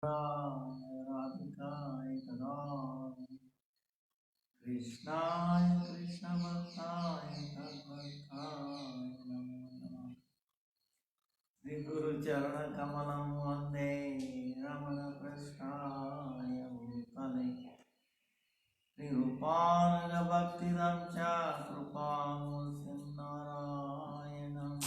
Radhikaaya Tadai Krishnaya Krishna Bhaktaya Tadvaktaya Namo Namaha Sri Guru Charana Kamalam Vande Ramana Prasthaya Bhutale Sri Rupanga Bhaktiram Cha Krupam Narayanam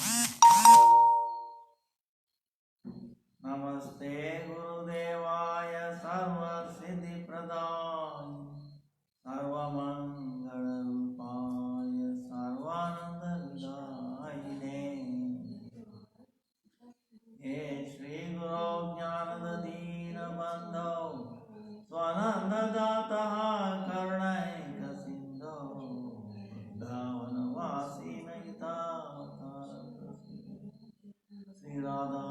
Namaste Gurudevaya Sarva Siddhi Pradaya Sarva Mangala Rupaya Sarvananda Vidayine He Shri Guru Jnanada Dina Bandho Swananda Dataha Karnaika Sindho Vrindavan Vasi Nagita Sri Radha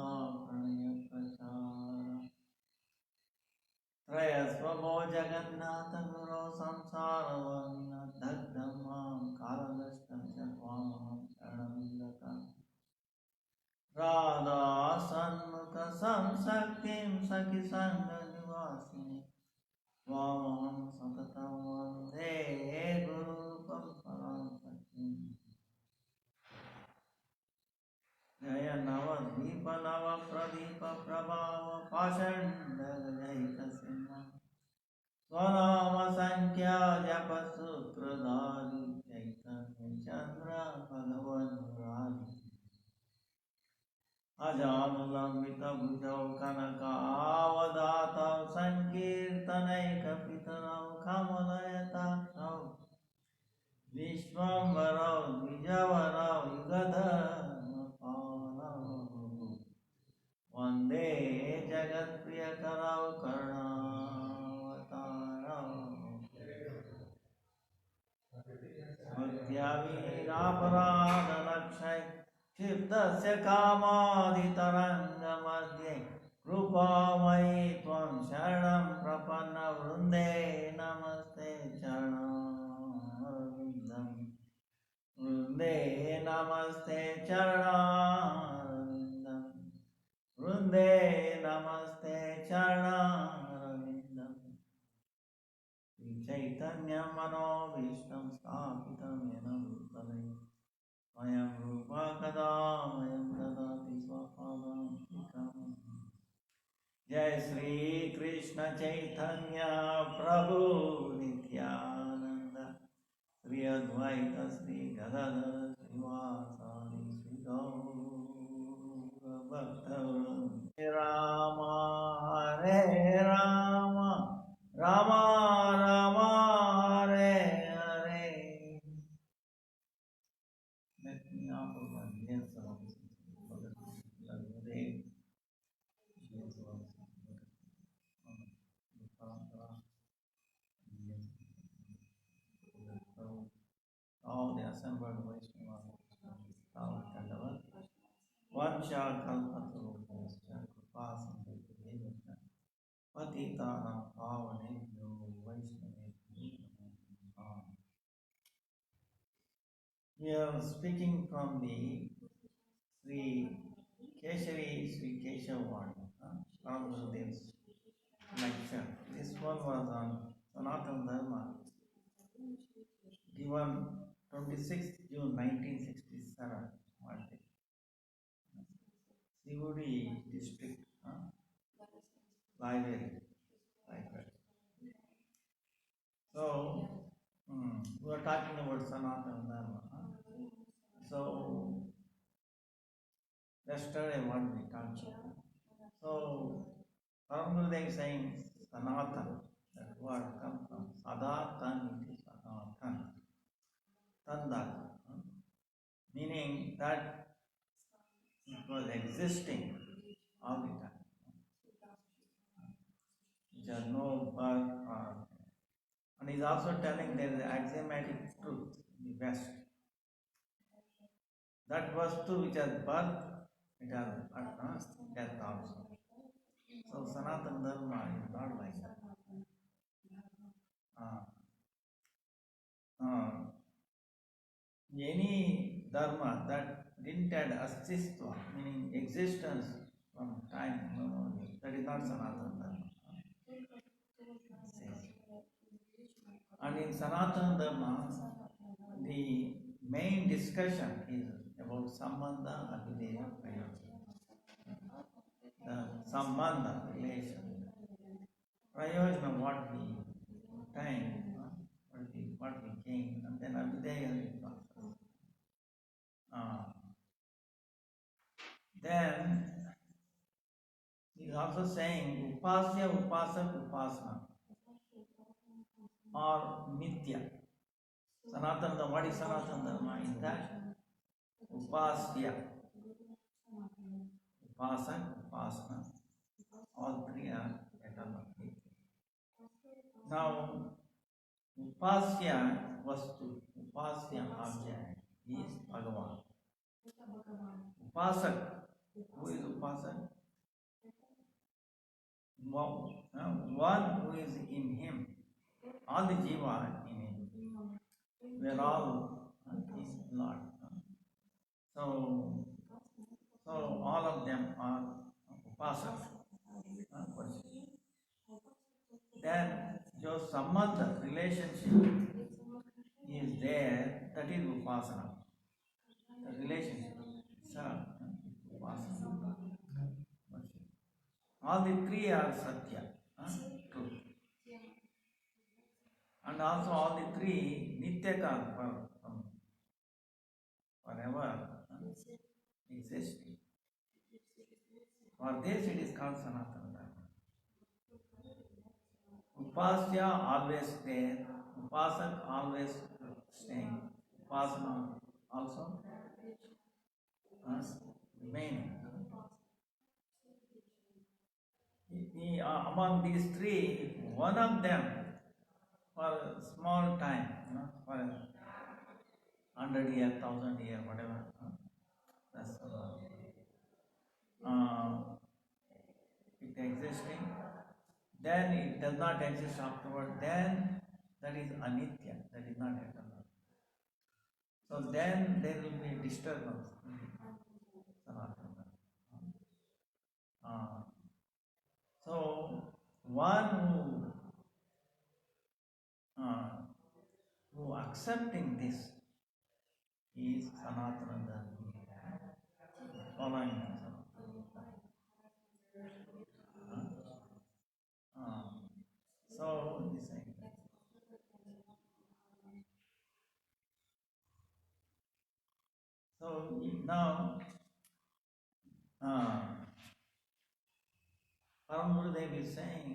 Pranaya Prachara Trayasvabho Jagannatha Guru Samsara Varna Dagdhamam Kaladashtam Chatvamam Charanandaka Radha Sanmukha Samsaktim Sakhi Sangha Nivasini Vamaham Satatam Vande Guru Pamparam Satim Jaya Navadvipa Nava Pradipa Prabhava Pashanda Jaika Simha Swanama Sankhya Japa Sutradhari Chaitanya Chandra Bhagavan Murari Ajanulambita Bhujau Kanaka Avadata Sankirtanaika Pitarau Kamalayataksau Vishwambarau Vijavarau Yugadharmapalau Vande Jagat Priyakarau Karnavatarau Bhaktyaviraparadalakshay Chittasya Kamadhitaranga Madhye Krupamayi Tvam Sharanam Prapanna Vrunde Namaste Charanam Vrunde Namaste Charanam Vrunde Namaste Charanam Chaitanya Mano Vishtam Sthapitam Yena Bhutale Mayam Rupa Kadam Dadati Swapadam Tikam Jai Sri Krishna Chaitanya Prabhu Nityananda Sri Advaita Sri Gadadhar Srivasadi Sri Gaura Bhaktavrinda Rama Hare Rama Rama Rama Hare Hare. Let me offer my dear service for the day. All the assembled Vaishnavas, Vansha Kalpatarupascha Kripasindhuvekcha Patitanam Pavanebhyo Vaishnavebhyo Namo. We are speaking from the Sri Keshari Sri Keshavani from this lecture. This one was on Sanatana Dharma given 26th June 1967 Monday. Sivudi district library. So we are talking about Sanatana Dharma. So yesterday what we talked about. So Paramgurudev is saying Sanatana, that word comes from Sadatan, it is Sanatan. Tandat, meaning that it was existing all the time. Which has no birth or. And he's also telling there is axiomatic truth in the West. That vastu which has birth, it has death also. So Sanatana Dharma is not like that. Any dharma that didn't have astistva, meaning existence from time immemorial, That is not Sanatana Dharma. And in Sanatana Dharma, the main discussion is about Sambandha, Abhideya, Prayojana. The Sambandha, relation. Prayojana, what we obtain, what we gain, and then Abhideya is process. Then he is also saying Upasya, Upasak, Upasana or Nitya. Sanatana Dharma, what is Sanatana Dharma? In that Upasya, Upasak, Upasana, all three are eternal. Now, Upasya Vastu, Upasya object is Bhagavan. Upasak, who is Upasak? One who is in him, all the jiva in him. We are all his Lord. So all of them are Upasak. Then your sambandha, relationship is there, that is Upasana. The relationship is Upasana. All the three are Satya, truth. And also all the three Nityaka, forever existing. For this it is called Sanatana Dharma. Upasya always there, Upasak always staying, Upasana also remaining. Among these three, one of them for a small time, for 100 years, 1,000 years, whatever, that's it existing. Then it does not exist afterward. Then that is anitya, that is not eternal. So then there will be a disturbance. So one who accepting this is Sanatana Dharma, following so this so now Param Gurudev is saying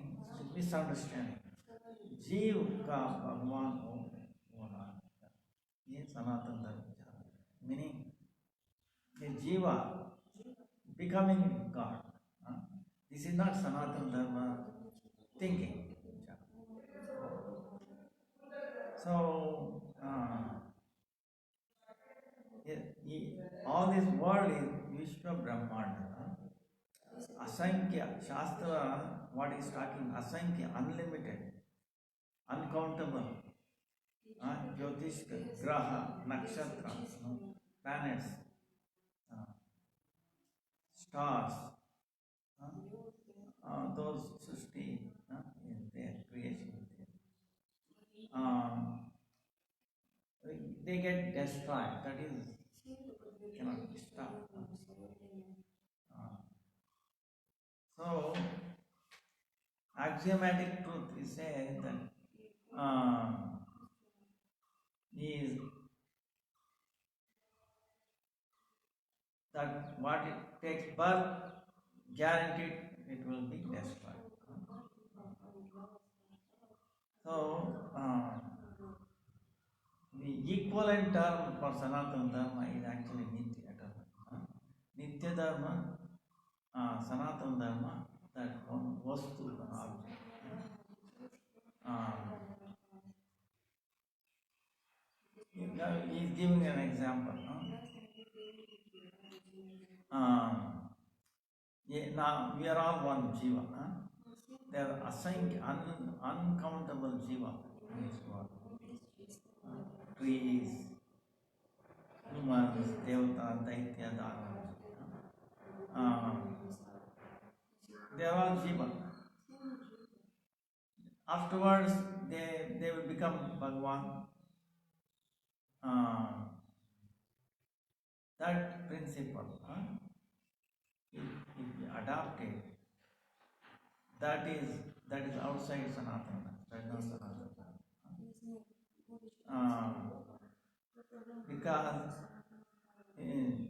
misunderstanding. जीव का भगवान होना ये सनातन धर्म meaning the jiva becoming God. This is not Sanatana Dharma thinking. So all this world is Vishwa Brahmanda. Asankhya, Shastra, what is talking? Asankhya, unlimited, uncountable. Jyotish, Graha, Nakshatra, planets, stars, those Sushti is their creation. They get destroyed. That is cannot be stopped. So axiomatic truth is said that is that what it takes birth, guaranteed it will be destroyed. So the equivalent term for Sanatana Dharma is actually Nitya Dharma. Nitya Dharma, Sanatana Dharma, that one vastu, an object. He is giving an example. Now we are all one jiva. There are uncountable jiva in this world. Trees, humans, devata, daitya, dharma. They are all Jiva. Afterwards, they will become Bhagavan. That principle, if we adopt it, that is outside Sanatana. That is not Sanatana. Because in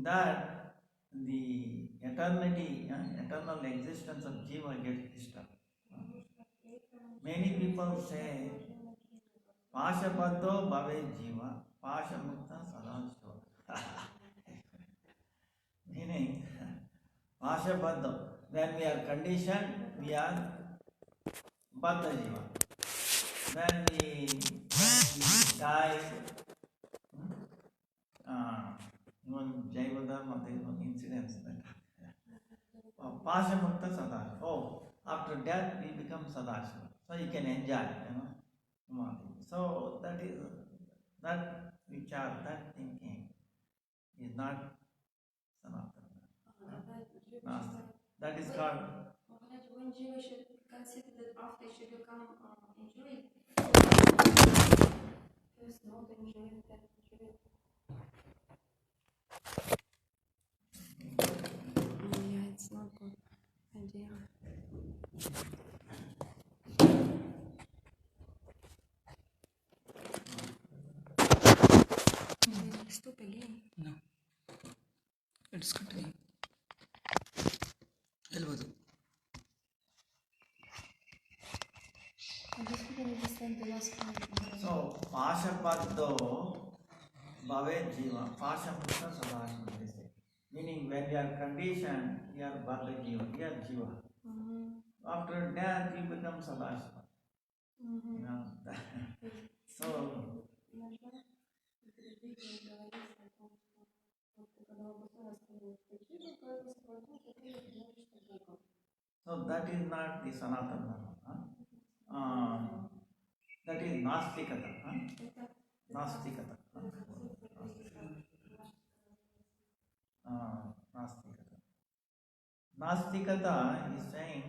that the eternity, eternal existence of Jiva gets disturbed. Many people say, Pashabaddo bhave Jiva, Pashamukta sadashiva. Meaning, Pashabaddo, when we are conditioned, we are Baddha Jiva. When we die, even Jaivadharma, there is one incident that Pashamukta Sadashiva. Oh, after death we become Sadashiva. So you can enjoy, So that is, that vichar, that thinking is not Sanatana. That is called. When Jiva should consider that after she become enjoyed, first not enjoying that enjoyed. Yeah, it's not good idea. Stop again. No. Let's continue. Elvadu. I just couldn't understand the last part. So, Pashabaddo bhave Jiva, Pashamukta sadashiva, they say. Meaning, when we are conditioned, we are Baddha Jiva, we are Jiva. After death, we become Sadashiva. So, that is not the Sanatana Dharma. That is Nastikata. Nastikata. Nastikata. Nastikata is saying,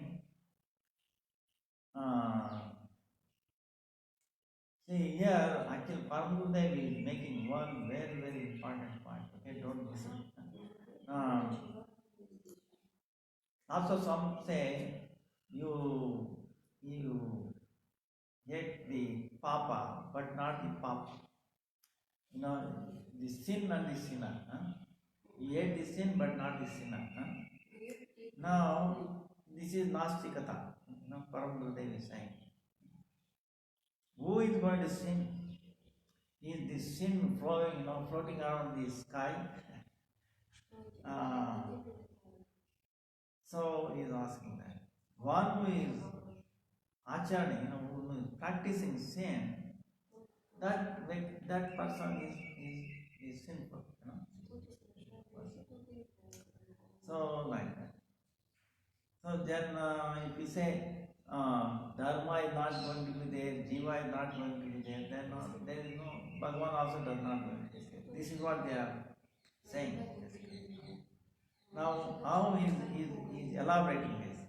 see here, actually Paramgurudev is making one very, very important point. Okay, don't miss it. Also some say, you hate the Papa, but not the Papa. The sin and the sinner. You hate the sin, but not the sinner. Now, this is Nastikata. Paramgurudev is saying. Who is going to sin? Is the sin floating around the sky? So he is asking that. One who is acharya, who is practicing sin, that person is sinful. So like that. So then if we say Dharma is not going to be there, Jiva is not going to be there, then there is no, Bhagavan also does not going to be there. This is what they are saying. Now, how is elaborating this?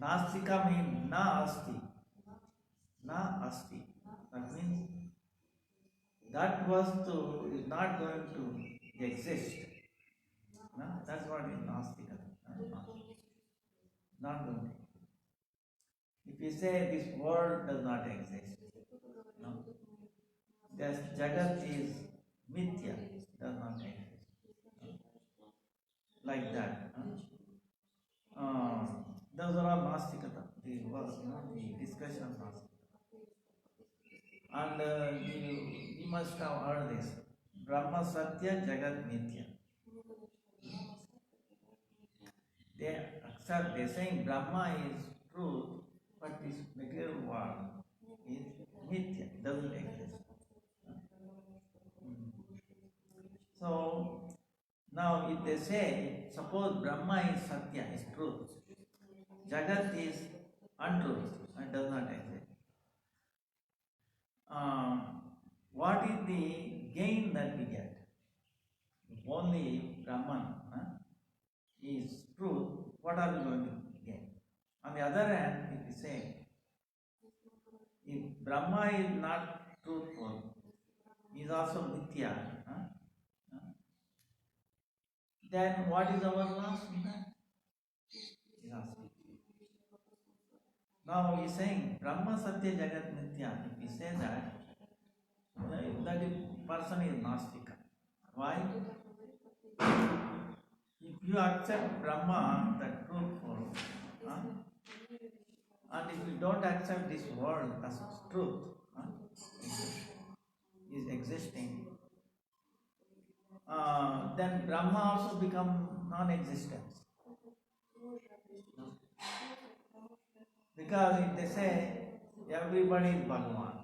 Nastika means na asti. Na asti. That means that vastu is not going to exist. No? That's what is Nastika. Not going to. If you say this world does not exist, no? This Jagat is mithya, does not exist. Like that. Those are all Nastikata, the discussion of Nastikata. And you must have heard this. Brahma Satya, Jagat Mithya. They're saying Brahma is truth, but this material world is Mithya, doesn't exist. So, now if they say, suppose Brahma is Satya, is truth, Jagat is untruth and does not exist. What is the gain that we get? If only Brahman is truth, what are we going to gain? On the other hand, if we say, if Brahma is not truthful, he is also mithya, then what is our loss in that? Now he is saying Brahma Satya Jagat Mithya. If we say that, that person is Nastika. Why? If you accept Brahma, the truthful, and if you don't accept this world as truth, is existing, then Brahma also become non-existent. Because if they say everybody is Bhagavan,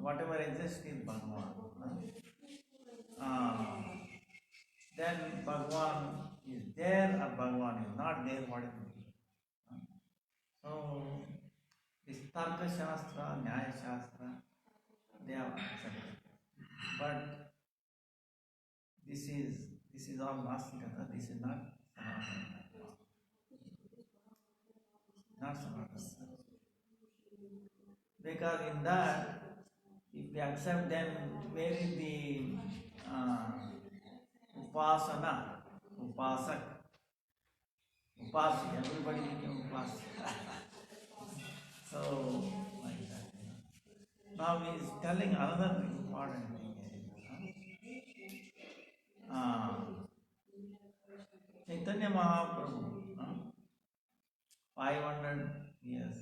whatever exists is Bhagavan, then Bhagavan is there or Bhagavan is not there, what it will be. So, this Tarka Shastra, Nyaya Shastra, they have accepted. But this is all Nastikata, this is not Sanatana. Not Sanatana. Because in that, if we accept them, where is the Upasana, Upasak, Upasi, everybody became Upasi. So, like that. Now he is telling another important thing. Chaitanya Mahaprabhu, 500 years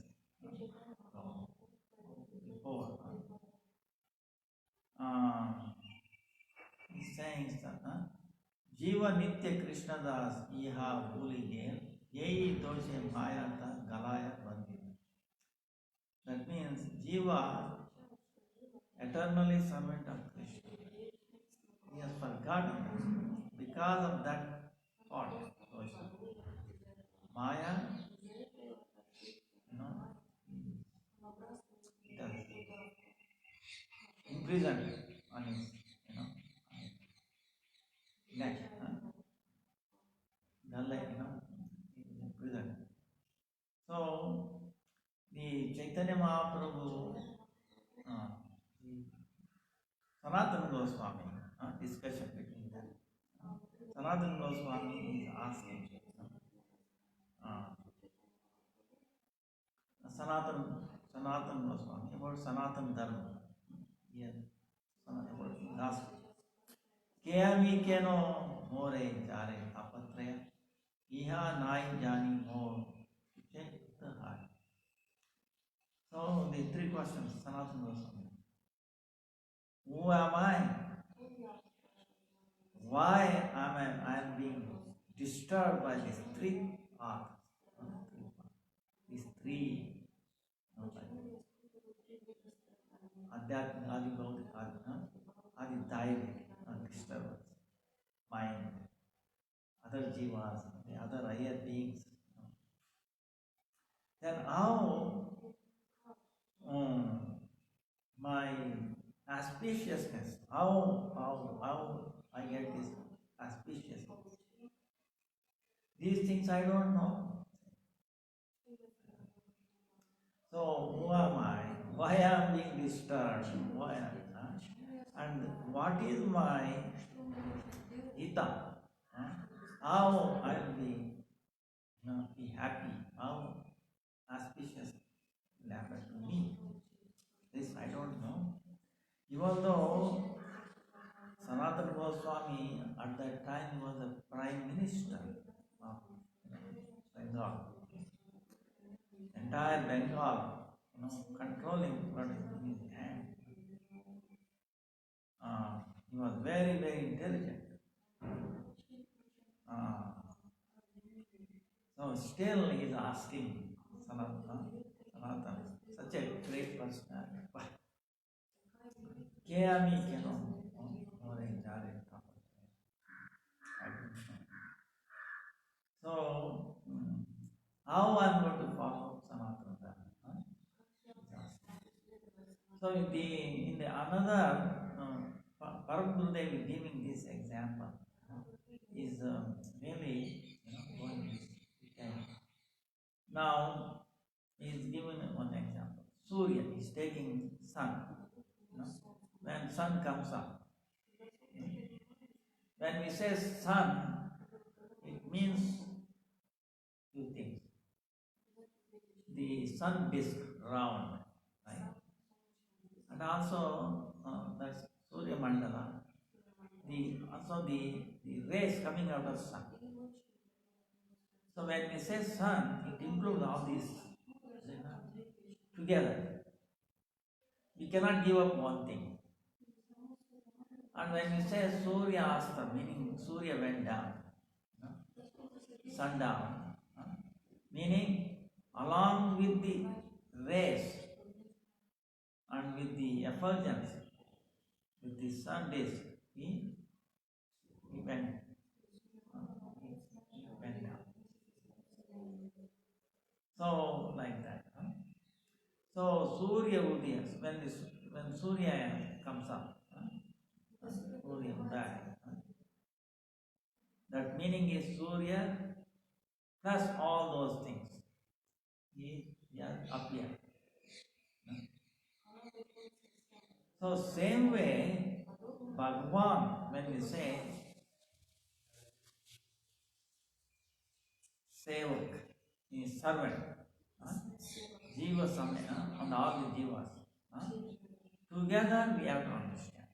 before, he's saying that Jiva Nitya Krishna Das Iha Bhuli Gel Yei Doshe Mayata Galaya Bandhina. That means Jiva eternally servant of Krishna. He has forgotten because of that thought. Maya, imprisoned on his, neck. Imprisoned. So, the Chaitanya Mahaprabhu, Sanatana Goswami, discussion between them. Sanatana Goswami is asking Sanatana Goswami about Sanatana Dharma. Yes, about gospel. Kayami keno more jare apatraya iha nai jani more check the heart. So the three questions Sanatana Goswami. Who am I? Why am I am being disturbed by these three paths? These three Adhyatma, Adi Bhautika, Adi Daivic disturbance, mind, other jivas, the other higher beings. Then how my auspiciousness, how I get this auspiciousness. These things I don't know. So who am I? Why am I being disturbed? Why am I? And what is my hita? How I will be happy? How auspicious will happen to me? This I don't know. Even though Sanatana Goswami at that time was the Prime Minister of Bengal. Entire Bengal, controlling what is in his hand. He was very, very intelligent. So still he is asking Sanatana, such a great personality. Kayami more jare. So how I am going to follow Sanatana Dharma? So in the another Param Gurudev is giving this example is really going this way. Now he is giving one example. Surya is taking sun. When sun comes up, when we say sun, it means two things. The sun disk round, right? And also that's Surya Mandala. Also the rays coming out of sun. So when we say sun, it includes all these together. We cannot give up one thing. And when we say Surya Asta, meaning Surya went down, sundown, meaning along with the rays and with the effulgence, with the sun disk, he went down. So like that. So Surya Udiyas, when Surya comes up, Surya Udaya, that meaning is Surya plus all those things. He appear. So same way, Bhagavan, when we say Sevak, is servant, Jiva Samaya, and all the Jivas. Together we have to understand.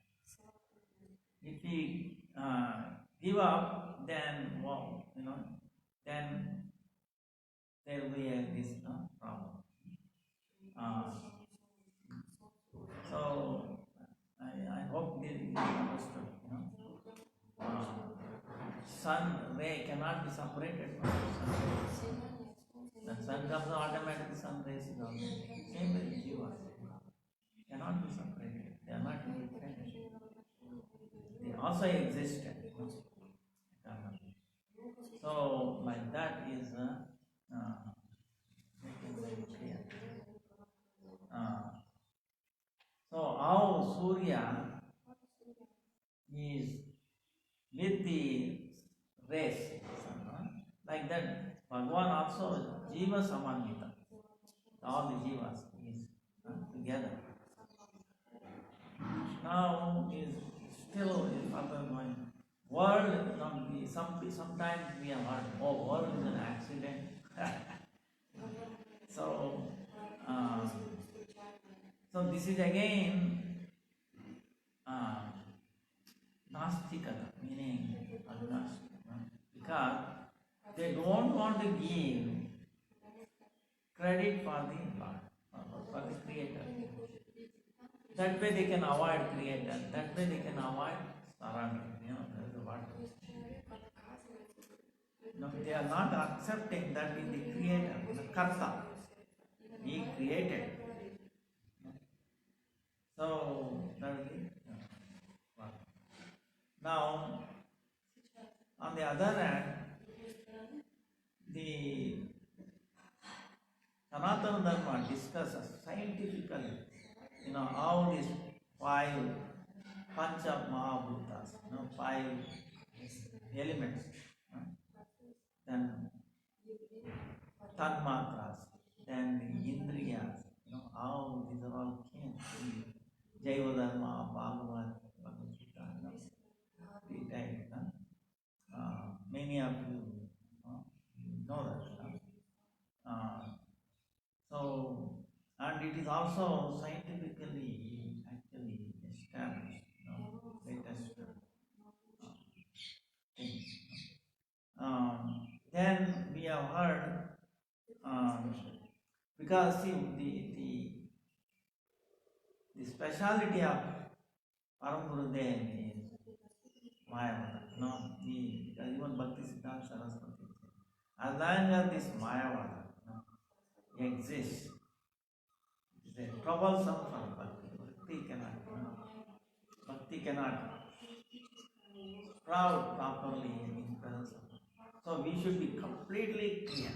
If we give up, then then there will be this problem. So I hope this is understood. Sun ray cannot be separated from the sun rays. The sun comes automatically, sun rays is also. Same way Jivas cannot be separated. They are not independent. They also existed. So like that is making very clear. So how Surya is with the rays, like that Bhagavan also Jiva Samanvita. All the Jivas is together. Now is still is further going. World, sometimes we have heard, oh, world is an accident. So this is again Nastikata, meaning agnostic, because they don't want to give credit for the Lord, for the Creator. That way they can avoid Creator. That way they can avoid surrender. That is what. No, they are not accepting that in the Creator, the Karta. He created. So that is the. Now, on the other hand, the Sanatana Dharma discusses scientifically, how these 5 Pancha Mahabhutas, 5 elements, then Tanmatras, then the Indriyas, how these are all came to Jaiva Dharma, Bhagavad Gita, the type. Many of you know that. So, and it is also scientifically actually established, latest things. Then we have heard, because see the speciality of Param Gurudev is Mayavada. Because even Bhaktisiddhanta Saraswati, as long as this Mayavada exists, it is a troublesome for Bhakti. Bhakti cannot sprout properly in presence of Bhakti. So we should be completely clear.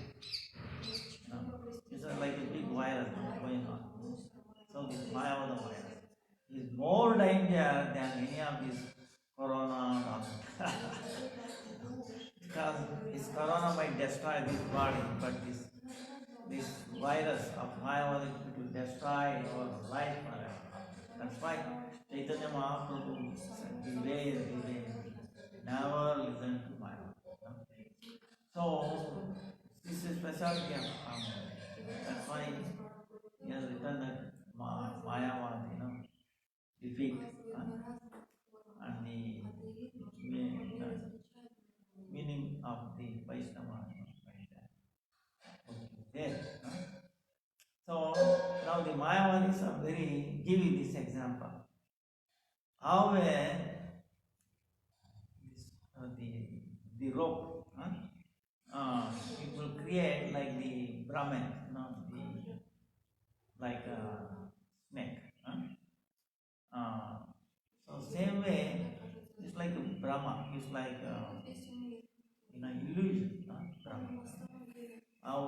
It's like a big virus going on. So this Mayavada virus is more danger than any of these corona. Because this corona might destroy this body, but this virus of Mayavadi it will destroy our life forever. That's why Chaitanya Mahaprabhu said, beware, beware, never listen to Mayavadi. So this is specialty of Mayavadi. That's why he has written that Mayavadi, defeat and the meaning of the Vaishnava right there. So now the Mayavadis are very give you this example. How the rope it will create like the Brahman, like a snake. So same way, it's like a Brahma, it's like illusion. Brahma. How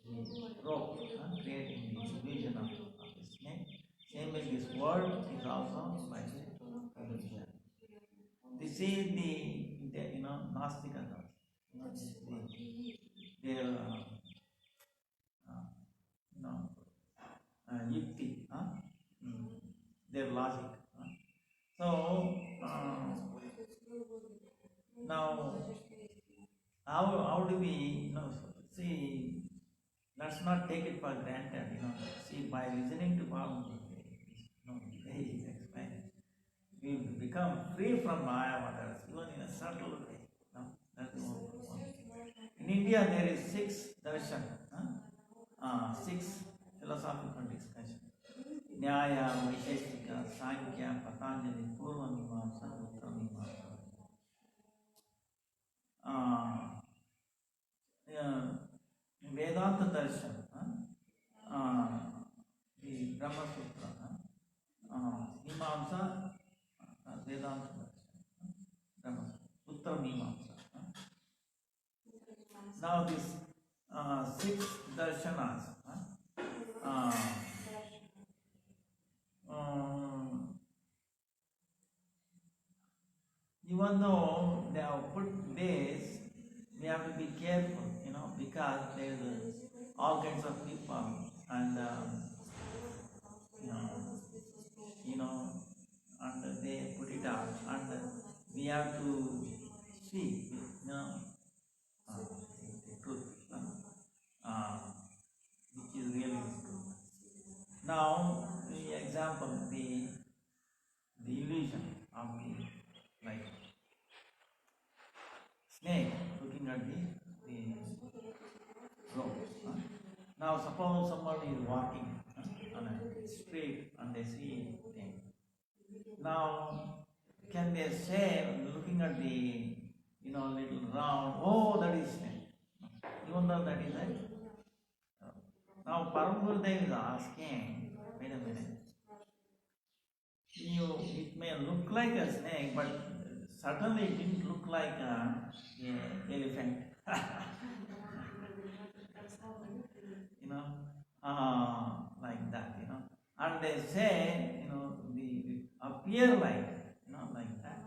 the rope creating the illusion of the snake. Same as this word is also like the illusion. This is the Nastika thoughts. Their yukti, their logic. So now how do we see? Let's not take it for granted. See, by listening to Baba, he is explaining, we become free from Mayavadas, even in a subtle way. That's one thing. In India, there is 6 darshan, 6 philosophical discussions. Nyaya, Vaisheshika, Sankhya, Patanjali, Purva Mimamsa, Uttara Mimamsa. Vedanta darshan, the Brahma Sutra, Mimamsa, Vedanta darshan, Brahma Sutra, Uttara Mimamsa. Now this 6 darshanas, even though they have put this, we have to be careful, because there is all kinds of people, and and they put it out, and we have to see, the truth, which is really true. Now, the example, the illusion of the like snake looking at the rope. Now, suppose somebody is walking on a street and they see a thing. Now, can they say, looking at the little round, oh, that is snake, even though that is it? Now, Paramgurdev is asking, wait a minute. It may look like a snake, but certainly it didn't look like an elephant. Like that, And they say, the appear like, like that.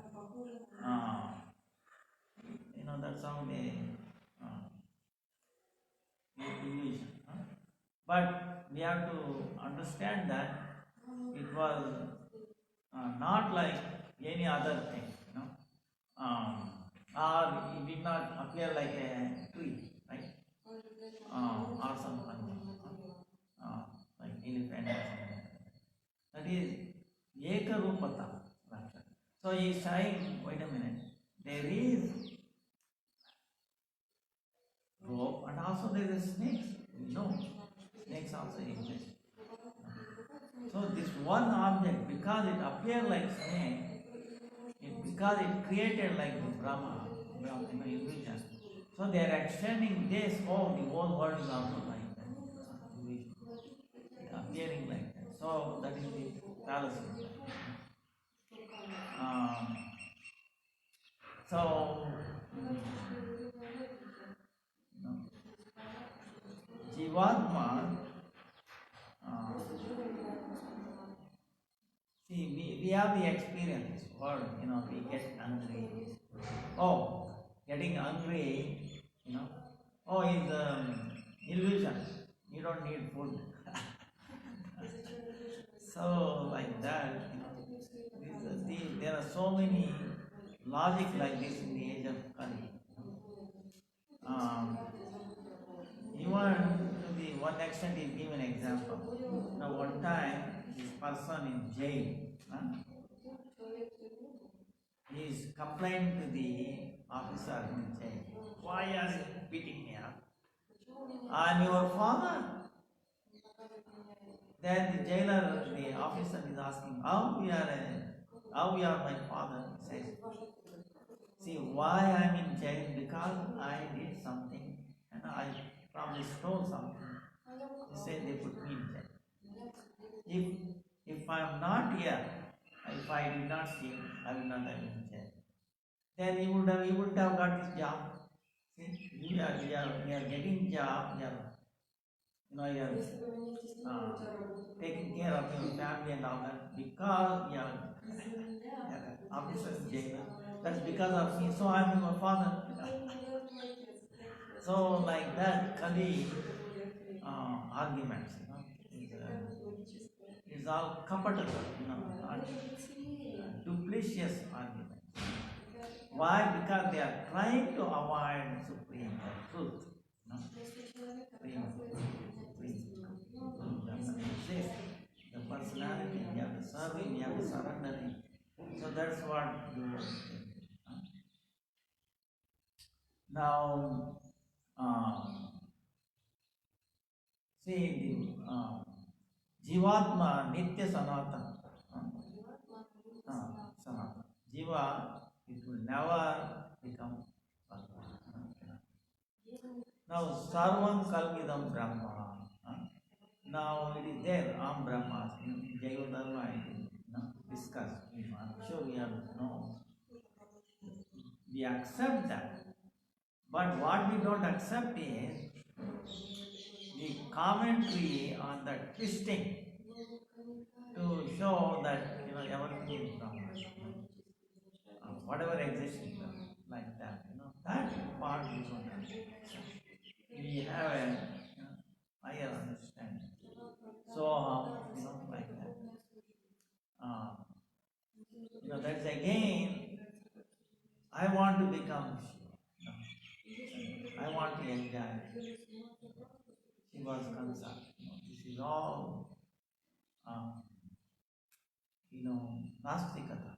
That's how they illusion. But we have to understand that it was not like any other thing, or it did not appear like a tree, right? Or some animal, like elephant or something. That is Ekarupata. So he is saying, wait a minute, there is rope and also there is snakes. No, snakes also exist. So this one object, because it appeared like snake, because it created like the Brahma illusion. So they are extending this, the whole world is also like that. Illusion. Appearing like that. So that is the fallacy. So Jivatma See, we have the experience, or we get angry. Oh, getting angry, oh, is illusion. You don't need food. So, like that, there are so many logic like this in the age of Kali. Um, Even to the one extent is give an example. One time this person in jail, he is complained to the officer in the jail. Why are you beating me up? I'm your father. Then the jailer, the officer is asking, how you are my father? He says, see why I'm in jail, because I did something and I probably stole something. He said they put me in jail. If I am not here, if I did not steal, I will not have been in jail. Then he wouldn't have got this job. See, we are getting job, you are taking care of your family and all that because you are officer in jail. That's because of me. So I am your father. So like that, Kali arguments, is all kapata, not duplicitous arguments. Why? Because they are trying to avoid supreme truth. The personality, we have to serve him, we have to surrender him. So that's what you are thinking. Now, see the Jivatma Nitya Sanatana. Sanatana. Jiva, it will never become Bhagavad. Now, Sarvam Kalvidam Brahma. Now it is there, Am Brahma. In Jaiva Dharma, it is discussed. I'm sure we have we accept that. But what we don't accept is the commentary on the twisting to show that everything is Brahma. Whatever exists like that, that part we don't understand. We have a higher understanding. So, like that. That's again, I want to become Shiva. I want to enjoy Shiva's concept. This is all, Nastikata.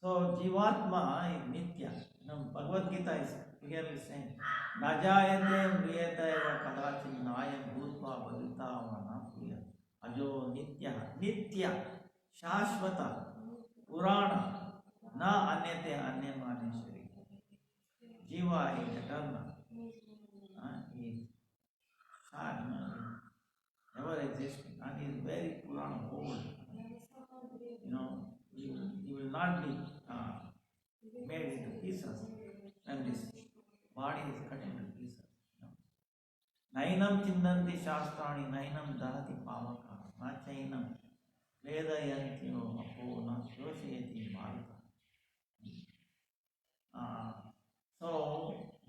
So Jivatma is Nitya. Bhagavad Gita is clearly saying, Najayate Mriyata eva kadachin nayam bhutva bhavita vana puya. Ajo Nitya. Nitya. Shashvata. Purana. Na anyate anyamaneshwari. Jiva is eternal. Is never existing and is very Purana, old. He will not be made into pieces when this body is cut into pieces. Nainam chindanti shastrani, nainam dahati pavaka, na chainam vedayantyo apo na shoshayati bharata. So,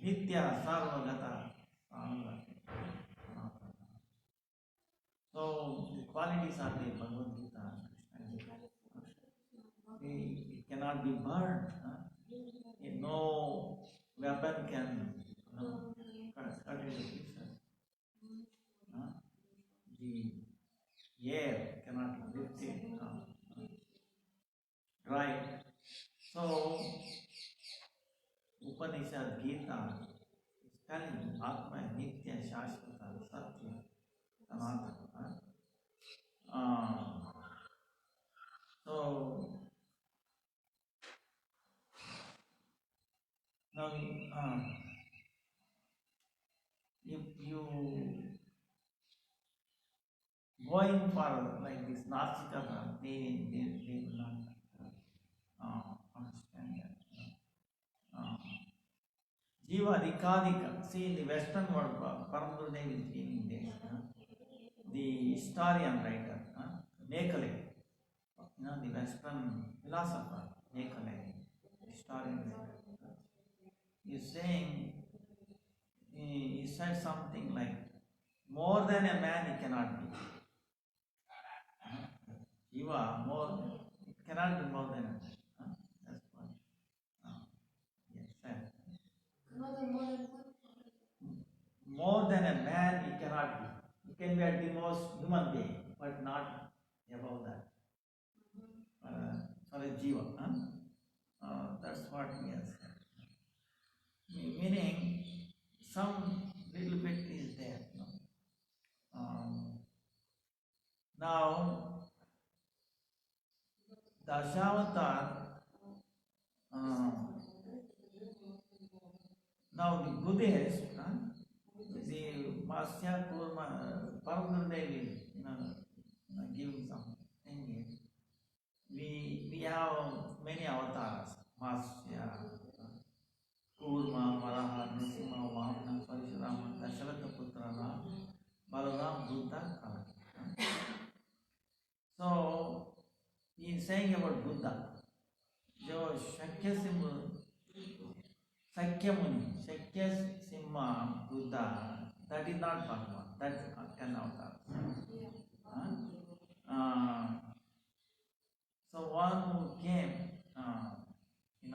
nitya sarvagata sarvagata. So, the qualities are the Bhagavad Gita. It cannot be burned. No weapon can cut it to pieces. The air cannot lift it. Right. So, Upanishad Gita is telling Atma Nitya Shashvata Satya Sanatana. So, now, if you going for like this Nastikata, they will not understand that. Jiva Dikadika, see in the Western world, Paramgurudev is giving this. The historian writer, Mekale, the Western philosopher, Mekale, historian, is saying, he said something like, more than a man he cannot be. Jiva, it cannot be more than a man. That's what he said. More than a man he cannot be. He can be at the most human being, but not above that. For a jiva. That's what he has said. Meaning, some little bit is there. Now, the Ashavatar, now the Buddhist, the Masya Kurma, Paramgurdevi, giving some thing. We have many avatars, Masya, Kurma, Varaha, Nrsimha, Vamana, Parashurama, Dasharatha Putra, Balaram, Buddha, Kala. So, he is saying about Buddha. जो शक्य सिंह शक्य मुनि शक्य Singh Buddha, that is not Bhagavan, that is 10 avatars. So one who came, in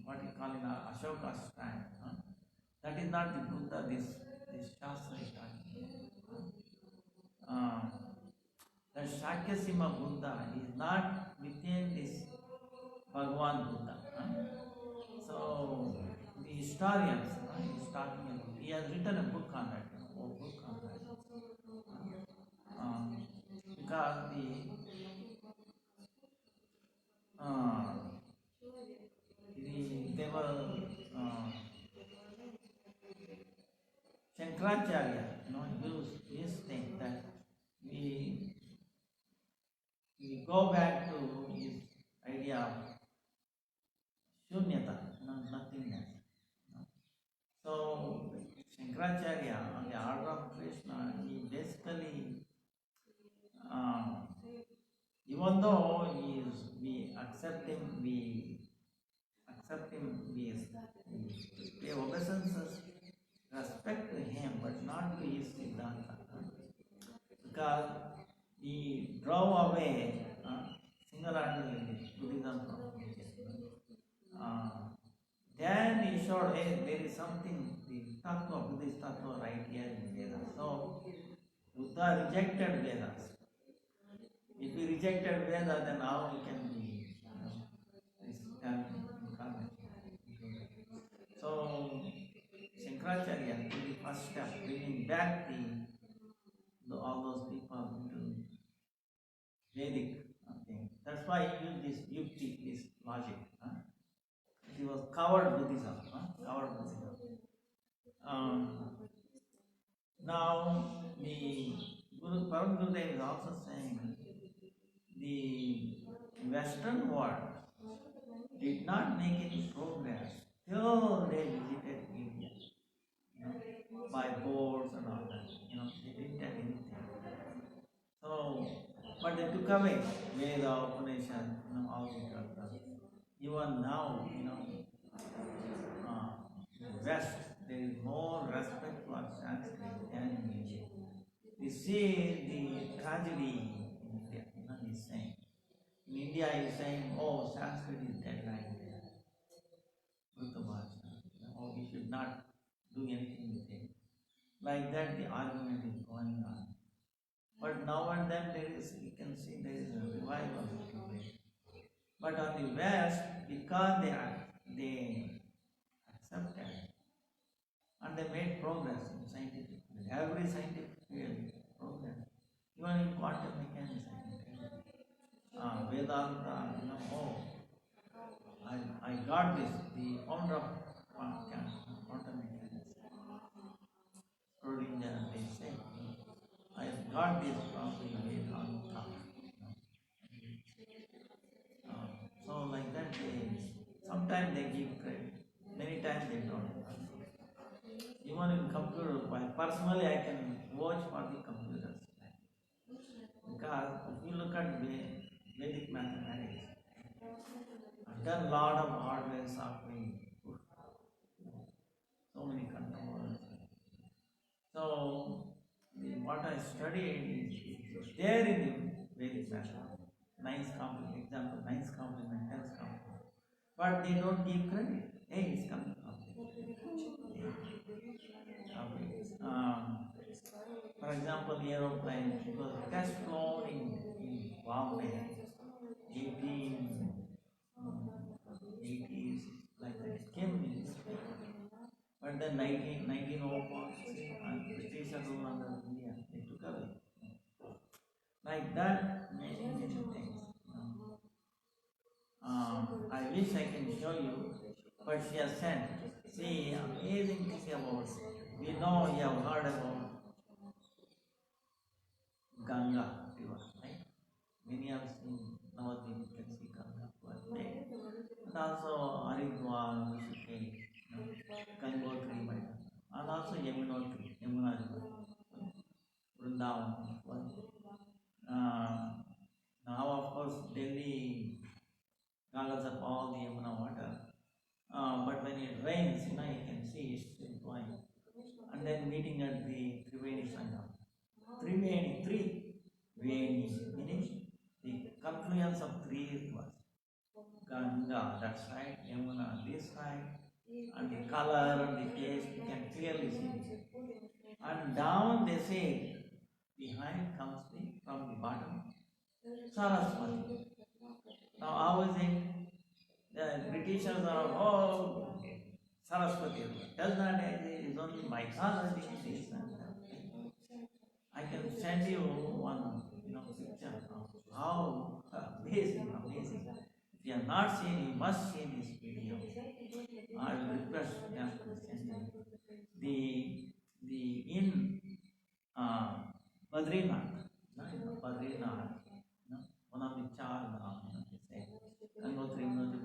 what you call in Ashoka's time, that is not the Buddha. This Shastra is talking. The Shakya Simha Buddha is not within this Bhagavan Buddha. So the historians is talking about. He has written a book on that. Book on that. Because they were Shankaracharya, used his thing that we go back to his idea of shunyata, nothingness. So Shankaracharya, on the order of Krishna, he basically, even though we accept him, we pay obeisances, respect to him, but not to his Siddhanta. Because he drove away single-handedly Buddhism from India. Then he showed, hey, there is something, the tattva, Buddhist tattva right here in Vedas. So, Buddha rejected Vedas. If he rejected Vedas, then how he can be incarnate? So, Shankaracharya took the first step, bringing back all those people into Vedic thing. That's why he used this yukti, this logic. It was covered Buddhism. Covered Buddhism. Now, the Param Gurudev is also saying the Western world did not make any progress till they visited India. By boards and all that. They didn't have anything. So, but they took away Veda, Upanishad, all the Granthas. Even now, West, there is more respect for Sanskrit than in India. You see the tragedy in India, he's saying. In India, he's saying, oh, Sanskrit is dead like that. Oh, we should not do anything with it. Like that, the argument is going on. But now and then you can see there is a revival. But on the West, because they accepted and they made progress in scientific field. Every scientific field progress. Even in quantum mechanics, Vedanta, I got this, the founder of quantum mechanics. Schrodinger, they say, I got this from the Vedanta. So like that, sometimes they give credit, many times they don't. Even in computer, personally I can watch for the computers. Because if you look at Vedic mathematics, I've done a lot of hardware, software, so many controls. So what I studied is there in the Vedic mathematics. Nice compliment, example, nice compliment, tense compliment. But they don't give credit. Hey, it's coming from for example, aeroplane, it was test flown in Bombay, 1880s, like that. It came in this paper. But then 1904, and British rule under India, they took away. Like that, many things. I wish I can show you, but she has sent. See, amazing thing about, we know you have heard about Ganga river, right? Many have seen Navadvip, you can see Ganga, right? And also Haridwar, Rishikesh, Gangotri, and also Yamuna river, Vrindavan. Now, of course, Delhi gathers up all the Yamuna water. But when it rains, you can see it's still flowing. And then meeting at the Triveni Sangam. Three Veni, meaning the confluence of three rivers. Ganga, that side, Yamuna, this side, and the color and the taste, you can clearly see. And down they say, behind comes from the bottom, Saraswati. Now how is it? The Britishers are, oh, Saraswati. Does not exist, it's only mythology, this and that. I can send you one picture of how amazing. If you have not seen, you must see this video. I will request them to send you. In Badrinath, one of the Char Dham, they say, Gangotri, Badrinath, the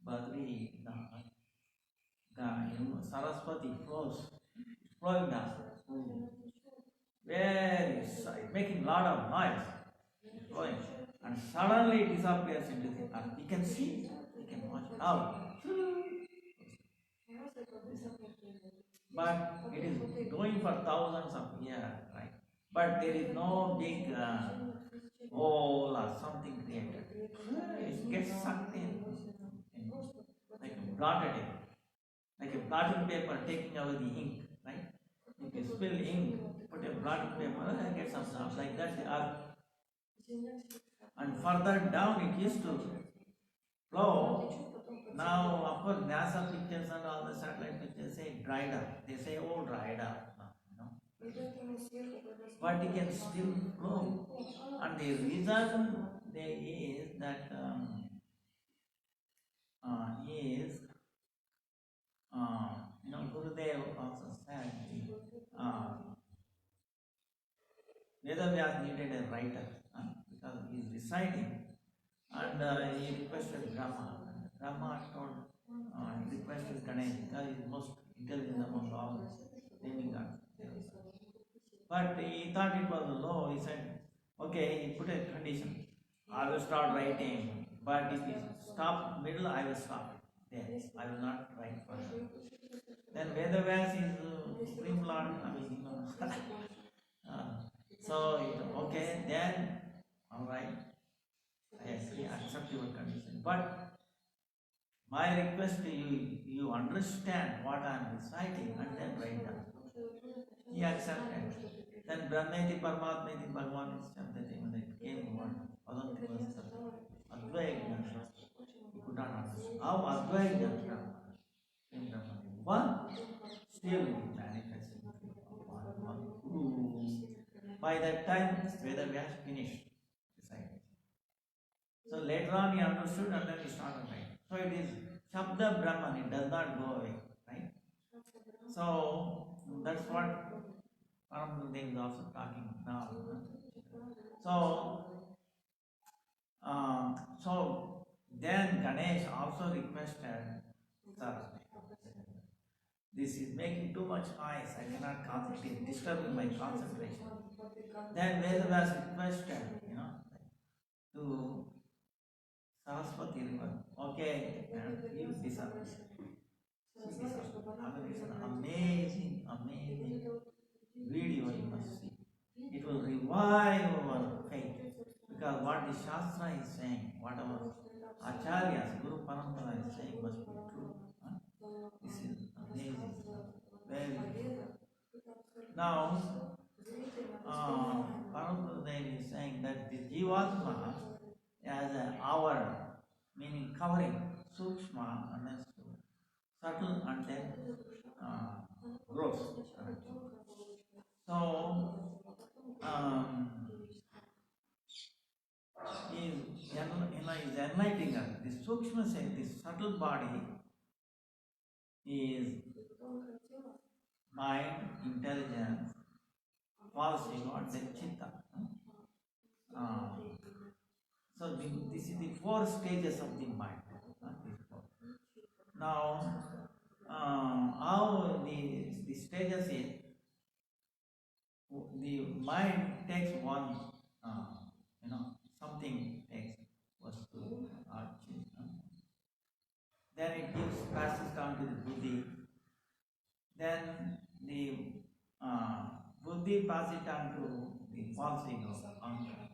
Badrinath, Saraswati flowing down, very making lot of noise, flowing, and suddenly it disappears into the earth. You can see, you can watch it out. But it is going for thousands of years, right? But there is no big hole or something created. It gets sucked in like a blotted ink, like a blotting paper taking away the ink, right? If you spill ink, put a blotting paper, it gets absorbed. Like that, the earth. And further down, it used to flow. Now, of course, NASA pictures and all the satellite pictures say dried up. They say, oh, dried up. But it can still flow. And the reason there is that Gurudev also said Vedavyas needed a writer because he is reciting, and he requested Brahma. And Brahma told he requested Ganesh because he is most intelligent among all naming gods. But he thought it was low. He said, okay, he put a condition. I will start writing, but if you stop middle, I will stop it. There, I will not write further. Then Vedavyas is Supreme Lord. Okay, then, all right, yes, I accept your condition. But my request to you, you understand what I am reciting and then write down. He accepted. Then Brahmeti Paramatmeti Bhagavan is chanted when it came one. Advaya Gnana. You could not understand. How Advaya Gnana came Brahmati. One, still manifesting. By that time, Vedavyas finished reciting. So later on he understood and then he started writing. So it is Shabda Brahman, it does not go away, right? So that's what Paramhansa is also talking now. So then Ganesh also requested Saraswati. this is making too much noise, I cannot concentrate, disturbing my concentration. Then Vedas requested, to Saraswati river, okay, and you disappear. See, this is an amazing, amazing video you must see. It will revive our faith. Because what the Shastra is saying, whatever Acharyas, Guru Parampara is saying must be true. This is amazing. Very good. Now, Parampara Devi is saying that the Jivatma as an hour, meaning covering, Sukshma, and then subtle and then gross. So, is enlightening us. The Sukshma sense, the subtle body is mind, intelligence, false ego, and then chitta. So this is the four stages of the mind. Now, how the stages is, the mind takes one, something takes vastu or chitta. Then it passes down to the buddhi. Then the buddhi passes it on to the false ego, ankara.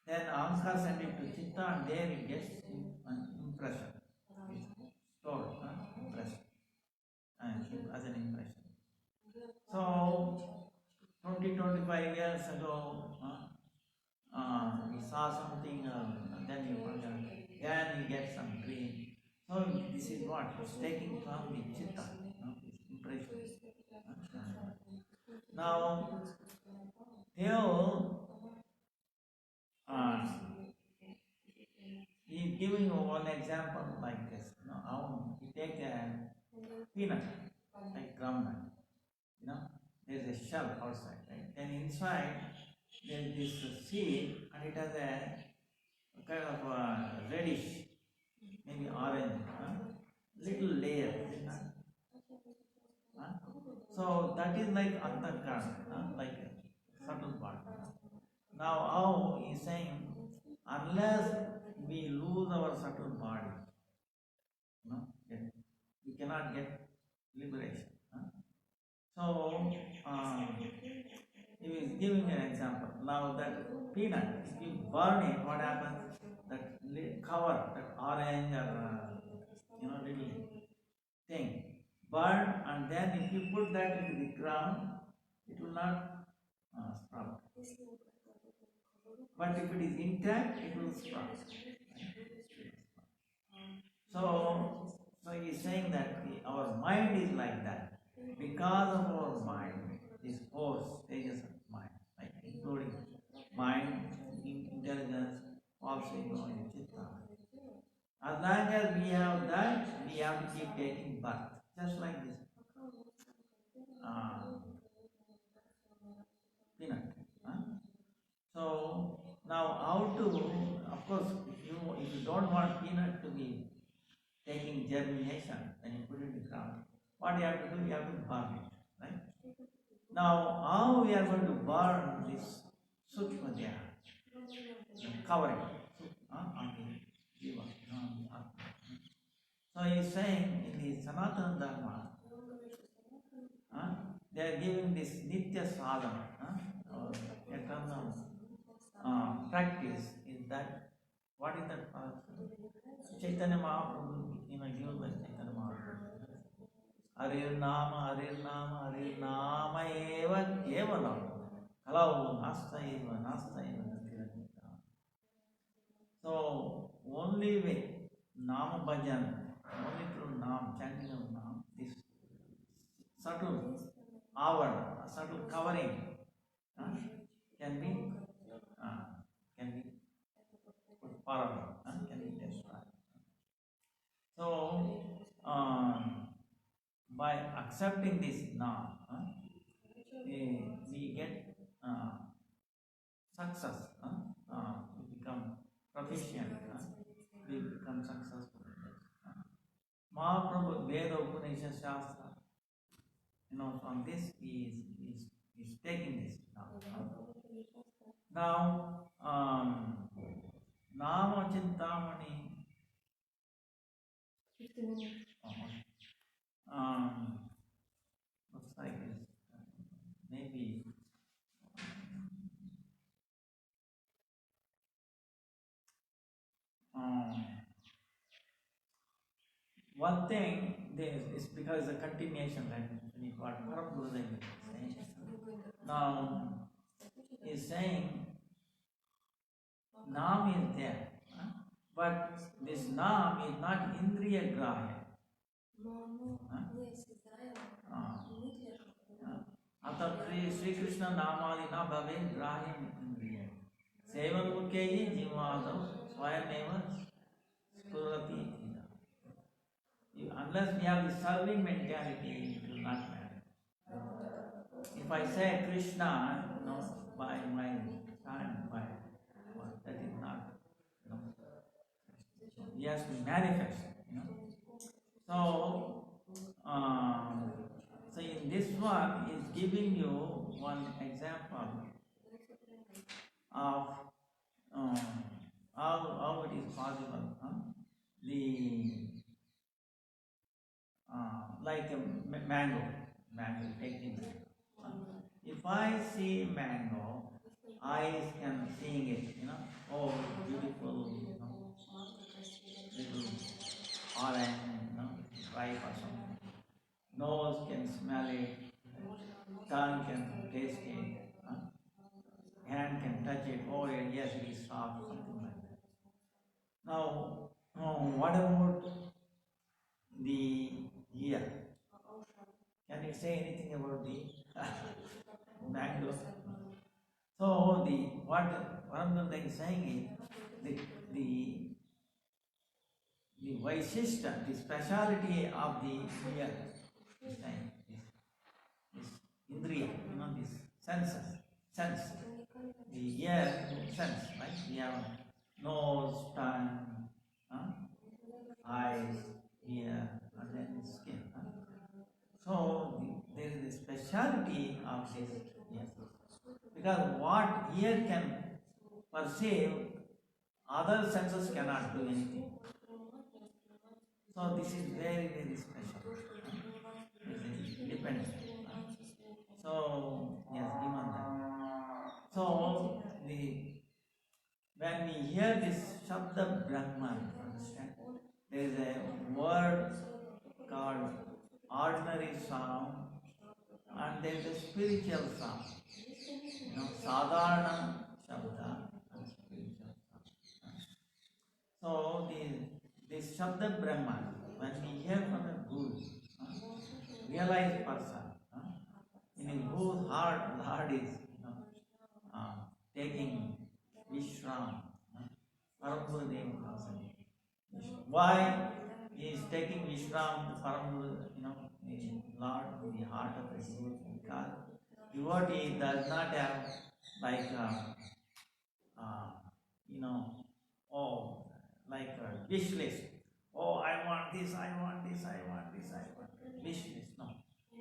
Then ankara sends it to chitta, and there it gets an impression. It's stored, impression, and as an impression. So 20-25 years ago, we saw something, then you forget, then you get some dream. So this is what it's taking from the chitta, impression. Now, till he is giving one example like this. How you take a peanut, like groundnut. There is a shell outside, right? Then inside there is this seed, and it has a kind of a reddish, maybe orange, little layer. So that is like antarkarana, like a subtle part. Now, how he is saying, unless we lose our subtle body, we cannot get liberation. So, he is giving an example. Now, that peanut, if you burn it, what happens? That cover, that orange or little thing, burn, and then if you put that into the ground, it will not sprout. But if it is intact, it will sprout. So he is saying that our mind is like that. Because of our mind, these four stages of mind, like including mind, intelligence, false ego, and chitta. As long as we have that, we have to keep taking birth, just like this peanut. So now, how to? Of course, if you don't want peanut to be taking germination, then you put it in the ground. What you have to do? You have to burn it, right? Now, how we are going to burn this sukshma deha, covering on the jiva, on the atma. So he is saying in the Sanatana Dharma, they are giving this nitya sadhana, or eternal practice. Is that what is that? Chaitanya Mahaprabhu, given by Chaitanya Mahaprabhu. Harir Nama, Harir Nama, Harir Nama eva kevalam. Kalau nasta eva, nasta eva. So only with Nama Bhajan, only through Nam, chanting of Nam, this subtle hour, subtle covering can be put parallel, can be destroyed. So by accepting this Nam, we get success. We become proficient. We become successful. Mahaprabhu, Veda, Upanishad, Shastra, from this he is taking this now. Now, Nama Chintamani. Looks like this. Maybe. One thing is because the continuation, like what Mahaprabhu is saying. Now, is saying Nam is there, but this Nam is not Indriya Grahya. Atha Sri Krishna Namadina Bhave Grahya Indriya. Sevan Mukheji Jivadav Swayameva Spurati. Unless we have the serving mentality, it will not matter. If I say Krishna, by my time, that is not, he has to manifest, So, so in this one, he is giving you one example of how it is possible. Like a mango, taking mango. If I see mango, eyes can seeing it, oh, beautiful, little orange, ripe or something. Nose can smell it, tongue can taste it, hand can touch it, oh yes, it is soft, something like that. Now, what about the ear? Can you say anything about the mango? So what Bhagavan is saying is the Vaishishta, the speciality of the ear is saying this Indriya, this sense. The ear sense, right? We have nose, tongue, eyes, ear, and then skin. So there is a speciality of this ear. Because what ear can perceive, other senses cannot do anything. So this is very, very special. This is dependent. So yes, even that. So when we hear this Shabda Brahman, understand? There is a word called ordinary sound, and there is a spiritual sound. Sadharana Shabda and spiritual sound. So this Shabda Brahman, when we hear from a Guru, realized person, in whose heart Lord is taking Vishram, Paramguru. Why he is taking Vishram, the Paramguru, Lord, in the heart of the Guru? Because devotee does not have like like a wish list. Oh, I want this, I want this, I want this, I want this. Wish list, no.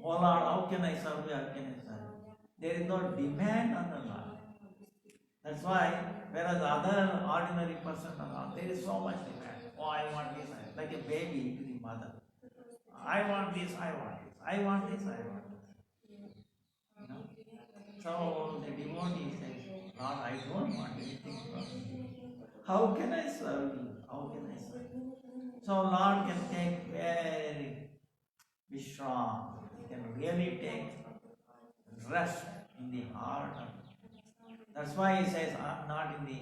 Oh Lord, how can I serve you? How can I serve you? There is no demand on the Lord. That's why, whereas other ordinary person, there is so much demand. Oh, I want this, like a baby to the mother. I want this, I want this, I want this, I want this. So the devotee says, Lord, I don't want anything from you. How can I serve you? How can I serve you? So Lord can take very Vishram. He can really take rest in the heart. That's why he says, I'm not in the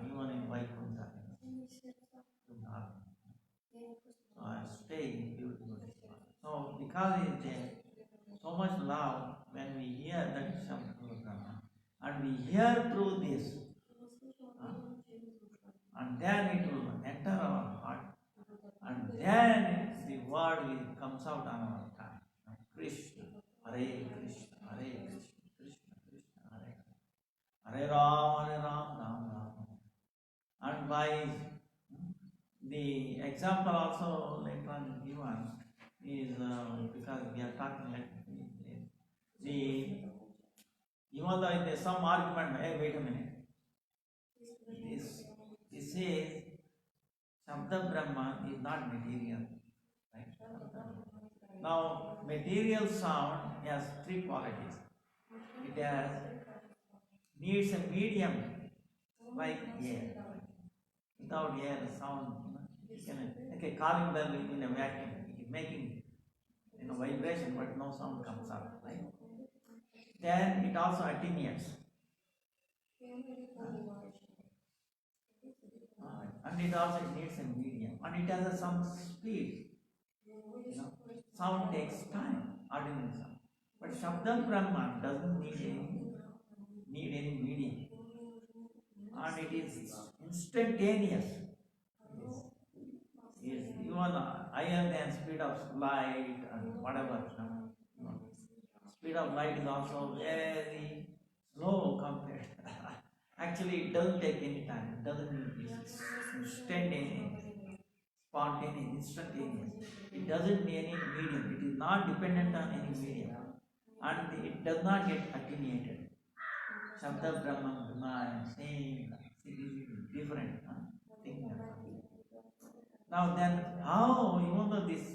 even in Vaikuntha. So I stay in beautiful. So because he is there, so much love, when we hear that Shabda, and we hear through this, and then it will enter our heart, and then the word comes out on our tongue. Krishna, Hare Krishna, Hare Krishna, Krishna Krishna, Hare Hare, Hare Ram, Ram Ram. And by the example also later on given is because we are talking like even though there's some argument, hey, wait a minute. This says Shabda Brahman is not material. Right? Now, material sound has three qualities. It needs a medium like air. Without air, sound, like a calling bell in a vacuum, it is making vibration, but no sound comes out, right? Then it also attenuates. And it also needs a medium, and it has some speed. Sound takes time, ordinary sound. But Shabda Brahman doesn't need any medium, and it is instantaneous. Is even higher than speed of light and whatever. Speed of light is also very slow compared. Actually, it doesn't take any time. It doesn't need it's instantaneous, spontaneous, instantaneous. It doesn't need any medium. It is not dependent on any medium, and it does not get attenuated. Shabda Brahman, same, different thing. Now then, how, even though this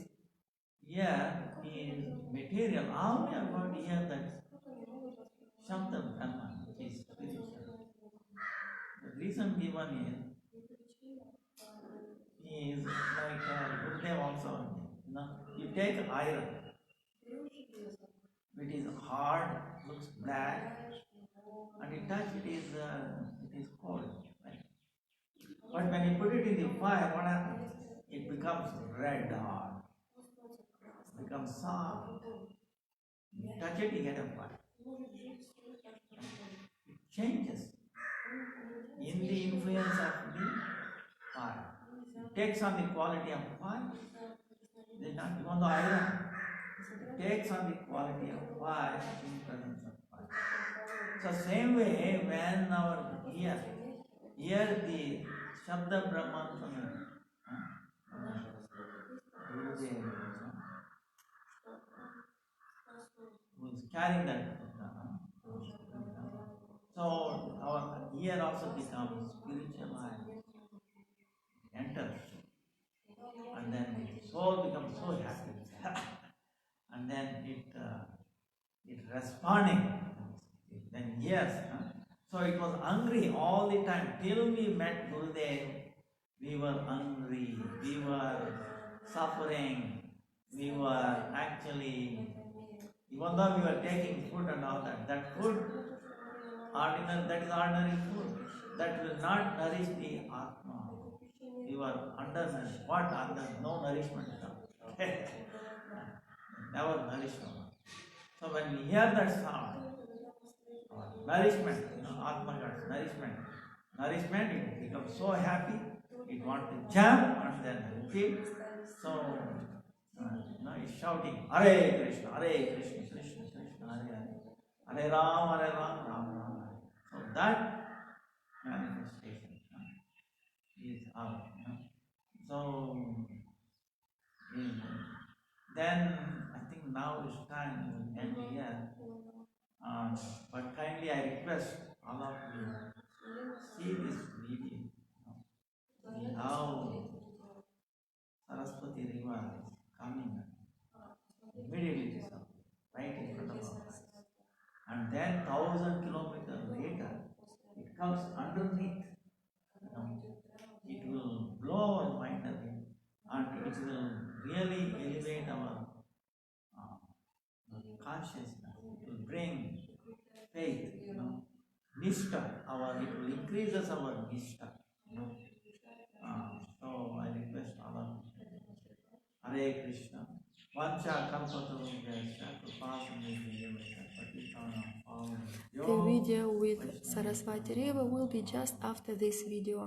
here is material, how we are going to hear that Shabda Brahman is spiritual? The reason given is like Gurudev also, you take iron, it is hard, looks black, and you touch it is cold, right? But when you put it in the fire, what happens? It becomes red hot, becomes soft. You touch it, you get a fire. It changes in the influence of the fire. It takes on the quality of fire. It is not even the iron. It takes on the quality of fire in presence of fire. So same way, when our hear the Shabda Brahman from Gurudev, who is carrying that. So our ear also becomes spiritualized, enters, and then the soul becomes so happy, and then it responding. Then yes, so it was hungry all the time till we met Gurudev. We were hungry, we were suffering, we were actually, even though we were taking food and all that food, that is ordinary food, that will not nourish the Atma. We were undernourished. What under? No nourishment. Never nourishment. So when we hear that sound, nourishment, Atma gets nourishment, it becomes so happy, it wants to jump and then repeat. So, it's shouting, Hare Krishna, Krishna Krishna, Hare Ram, Ram Ram. So that manifestation is out. So, then I think now it's time to end here. But kindly I request all of you see this video. How Saraswati River is coming immediately right in front of us. And then 1,000 kilometers later, it comes underneath. It will blow our mind away, and it will really elevate our consciousness. It will bring faith, nishta. It will increase our nishta. So I request all of you. Hare Krishna. Vancha kalpatarubhyascha kripasindhubhyascha patitanam pavanebhyo. The video with Saraswati River will be just after this video.